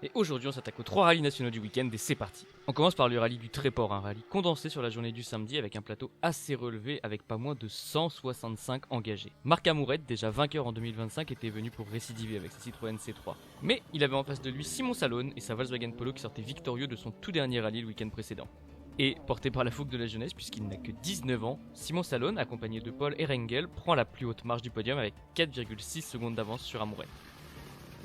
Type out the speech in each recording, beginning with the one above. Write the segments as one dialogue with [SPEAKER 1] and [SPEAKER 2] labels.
[SPEAKER 1] Et aujourd'hui on s'attaque aux 3 rallyes nationaux du week-end et c'est parti. On commence par le rallye du Tréport, un rallye condensé sur la journée du samedi avec un plateau assez relevé avec pas moins de 165 engagés. Marc Amourette, déjà vainqueur en 2025, était venu pour récidiver avec sa Citroën C3. Mais il avait en face de lui Simon Salone et sa Volkswagen Polo qui sortait victorieux de son tout dernier rallye le week-end précédent. Et porté par la fougue de la jeunesse puisqu'il n'a que 19 ans, Simon Salone, accompagné de Paul Erengel, prend la plus haute marche du podium avec 4,6 secondes d'avance sur Amourette.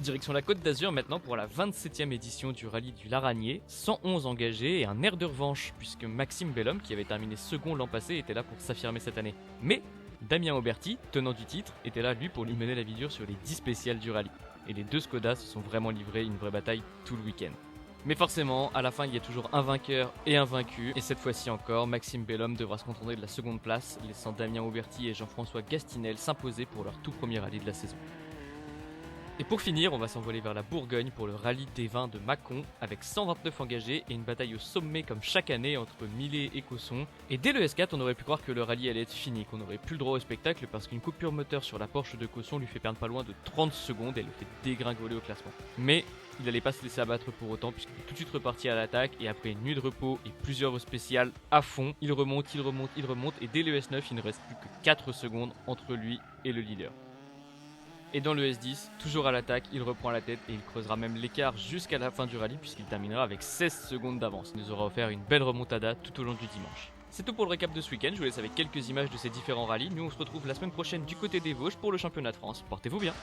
[SPEAKER 1] Direction la Côte d'Azur maintenant pour la 27e édition du rallye du Laragnier, 111 engagés et un air de revanche puisque Maxime Bellhomme, qui avait terminé second l'an passé, était là pour s'affirmer cette année. Mais Damien Auberti, tenant du titre, était là lui pour lui mener la vie dure sur les 10 spéciales du rallye. Et les deux Skoda se sont vraiment livrés une vraie bataille tout le week-end. Mais forcément, à la fin il y a toujours un vainqueur et un vaincu, et cette fois-ci encore, Maxime Bellhomme devra se contenter de la seconde place, laissant Damien Auberti et Jean-François Gastinel s'imposer pour leur tout premier rallye de la saison. Et pour finir, on va s'envoler vers la Bourgogne pour le rallye des vins de Mâcon avec 129 engagés et une bataille au sommet comme chaque année entre Millet et Cosson. Et dès le S4, on aurait pu croire que le rallye allait être fini, qu'on n'aurait plus le droit au spectacle parce qu'une coupure moteur sur la Porsche de Cosson lui fait perdre pas loin de 30 secondes et le fait dégringoler au classement. Mais il n'allait pas se laisser abattre pour autant puisqu'il est tout de suite reparti à l'attaque et après une nuit de repos et plusieurs spéciales à fond, il remonte et dès le S9, il ne reste plus que 4 secondes entre lui et le leader. Et dans le S10, toujours à l'attaque, il reprend la tête et il creusera même l'écart jusqu'à la fin du rallye puisqu'il terminera avec 16 secondes d'avance. Il nous aura offert une belle remontada tout au long du dimanche. C'est tout pour le récap de ce week-end, je vous laisse avec quelques images de ces différents rallyes. Nous on se retrouve la semaine prochaine du côté des Vosges pour le championnat de France. Portez-vous bien.